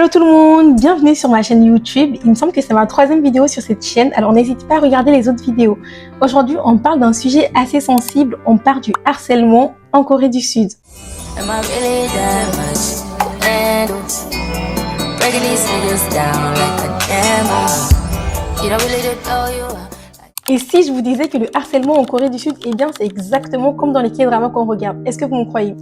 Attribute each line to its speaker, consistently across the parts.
Speaker 1: Hello tout le monde, bienvenue sur ma chaîne YouTube. Il me semble que c'est ma 3e vidéo sur cette chaîne, alors n'hésitez pas à regarder les autres vidéos. Aujourd'hui, on parle d'un sujet assez sensible, on parle du harcèlement en Corée du Sud. Et si je vous disais que le harcèlement en Corée du Sud, eh bien c'est exactement comme dans les K-dramas qu'on regarde. Est-ce que vous me croyez?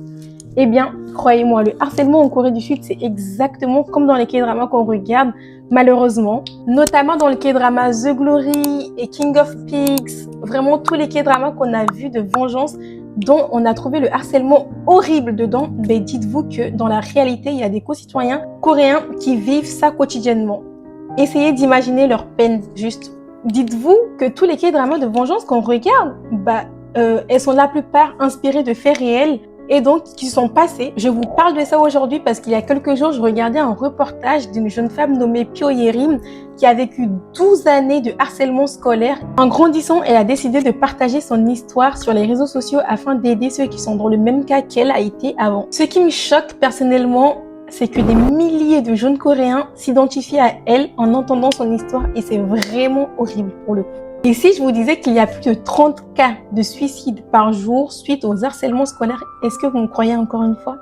Speaker 1: Eh bien, croyez-moi, le harcèlement en Corée du Sud, c'est exactement comme dans les K-dramas qu'on regarde, malheureusement. Notamment dans le K-drama The Glory et King of Pigs. Vraiment, tous les K-dramas qu'on a vus de vengeance, dont on a trouvé le harcèlement horrible dedans. Mais dites-vous que dans la réalité, il y a des concitoyens coréens qui vivent ça quotidiennement. Essayez d'imaginer leur peine, juste. Dites-vous que tous les K-dramas de vengeance qu'on regarde, elles sont la plupart inspirées de faits réels et donc qui sont passés. Je vous parle de ça aujourd'hui parce qu'il y a quelques jours, je regardais un reportage d'une jeune femme nommée Pyo Yerim qui a vécu 12 années de harcèlement scolaire. En grandissant, elle a décidé de partager son histoire sur les réseaux sociaux afin d'aider ceux qui sont dans le même cas qu'elle a été avant. Ce qui me choque personnellement, c'est que des milliers de jeunes Coréens s'identifient à elle en entendant son histoire et c'est vraiment horrible pour le coup. Et si je vous disais qu'il y a plus de 30 cas de suicide par jour suite aux harcèlements scolaires, est-ce que vous me croyez encore une fois?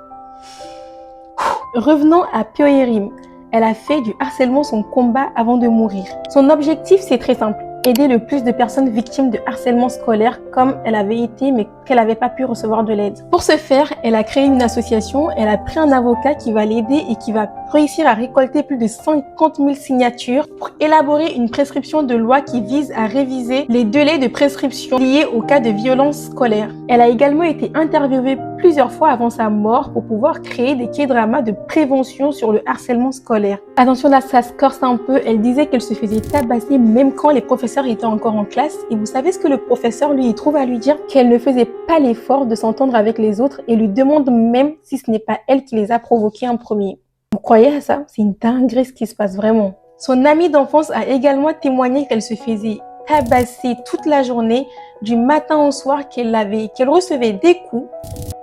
Speaker 1: Revenons à Pyo Yerim. Elle a fait du harcèlement son combat avant de mourir. Son objectif, c'est très simple. Aider le plus de personnes victimes de harcèlement scolaire comme elle avait été mais qu'elle n'avait pas pu recevoir de l'aide. Pour ce faire, elle a créé une association, elle a pris un avocat qui va l'aider et qui va réussir à récolter plus de 50 000 signatures pour élaborer une prescription de loi qui vise à réviser les délais de prescription liés aux cas de violence scolaire. Elle a également été interviewée plusieurs fois avant sa mort pour pouvoir créer des K-dramas de prévention sur le harcèlement scolaire. Attention là, ça se corse un peu, elle disait qu'elle se faisait tabasser même quand les professeurs étaient encore en classe et vous savez ce que le professeur lui trouve à lui dire? Qu'elle ne faisait pas l'effort de s'entendre avec les autres et lui demande même si ce n'est pas elle qui les a provoqués en premier. Vous croyez à ça? C'est une dinguerie ce qui se passe vraiment. Son amie d'enfance a également témoigné qu'elle se faisait tabasser toute la journée, du matin au soir, qu'elle recevait des coups,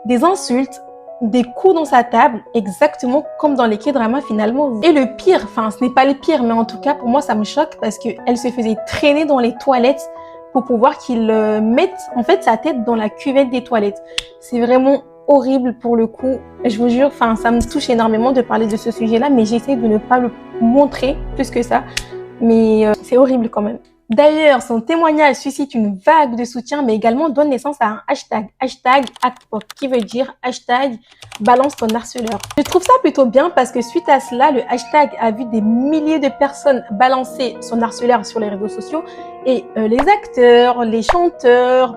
Speaker 1: des insultes, des coups dans sa table, exactement comme dans les K-dramas finalement. Et le pire, enfin ce n'est pas le pire, mais en tout cas pour moi ça me choque parce qu'elle se faisait traîner dans les toilettes pour pouvoir qu'il mette en fait sa tête dans la cuvette des toilettes. C'est vraiment horrible pour le coup. Je vous jure, enfin ça me touche énormément de parler de ce sujet-là, mais j'essaie de ne pas le montrer plus que ça. Mais c'est horrible quand même. D'ailleurs, son témoignage suscite une vague de soutien, mais également donne naissance à un hashtag #ActPop, qui veut dire hashtag balance ton harceleur. Je trouve ça plutôt bien parce que suite à cela, le hashtag a vu des milliers de personnes balancer son harceleur sur les réseaux sociaux et les acteurs, les chanteurs,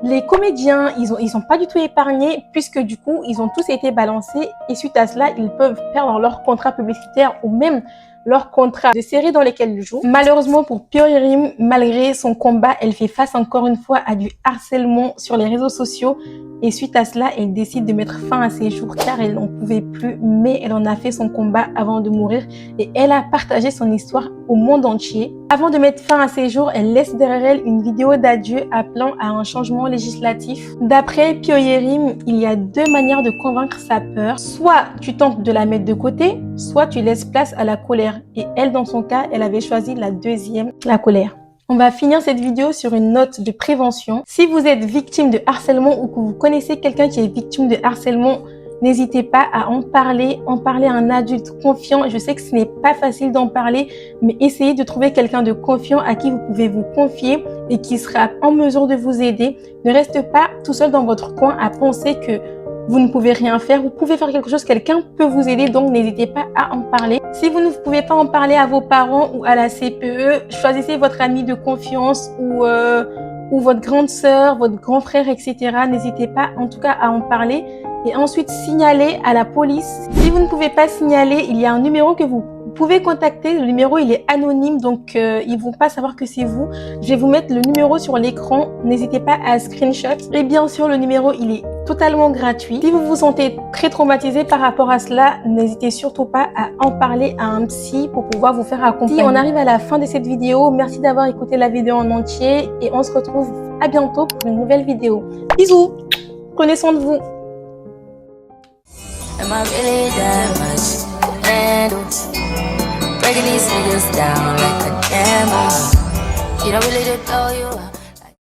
Speaker 1: les comédiens, ils sont pas du tout épargnés puisque du coup, ils ont tous été balancés et suite à cela, ils peuvent perdre leur contrat publicitaire ou même leur contrat de séries dans lesquelles ils jouent. Malheureusement pour Pyo Yerim, malgré son combat, elle fait face encore une fois à du harcèlement sur les réseaux sociaux et suite à cela, elle décide de mettre fin à ses jours car elle n'en pouvait plus, mais elle en a fait son combat avant de mourir et elle a partagé son histoire au monde entier. Avant de mettre fin à ses jours, elle laisse derrière elle une vidéo d'adieu appelant à un changement législatif. D'après Pyo Yerim, il y a 2 manières de convaincre sa peur. Soit tu tentes de la mettre de côté, soit tu laisses place à la colère. Et elle, dans son cas, elle avait choisi la deuxième, la colère. On va finir cette vidéo sur une note de prévention. Si vous êtes victime de harcèlement ou que vous connaissez quelqu'un qui est victime de harcèlement, n'hésitez pas à en parler à un adulte confiant. Je sais que ce n'est pas facile d'en parler, mais essayez de trouver quelqu'un de confiant à qui vous pouvez vous confier et qui sera en mesure de vous aider. Ne restez pas tout seul dans votre coin à penser que vous ne pouvez rien faire. Vous pouvez faire quelque chose, quelqu'un peut vous aider, donc n'hésitez pas à en parler. Si vous ne pouvez pas en parler à vos parents ou à la CPE, choisissez votre ami de confiance ou votre grande sœur, votre grand frère, etc. N'hésitez pas en tout cas à en parler. Et ensuite, signalez à la police. Si vous ne pouvez pas signaler, il y a un numéro que vous pouvez contacter. Le numéro, il est anonyme, donc ils vont pas savoir que c'est vous. Je vais vous mettre le numéro sur l'écran. N'hésitez pas à screenshot. Et bien sûr, le numéro, il est totalement gratuit. Si vous vous sentez très traumatisé par rapport à cela, n'hésitez surtout pas à en parler à un psy pour pouvoir vous faire accompagner. Si on arrive à la fin de cette vidéo, merci d'avoir écouté la vidéo en entier et on se retrouve à bientôt pour une nouvelle vidéo. Bisous! Prenez soin de vous!
Speaker 2: Am I really that much? handle. Breaking these niggas down like a hammer. You don't really know you.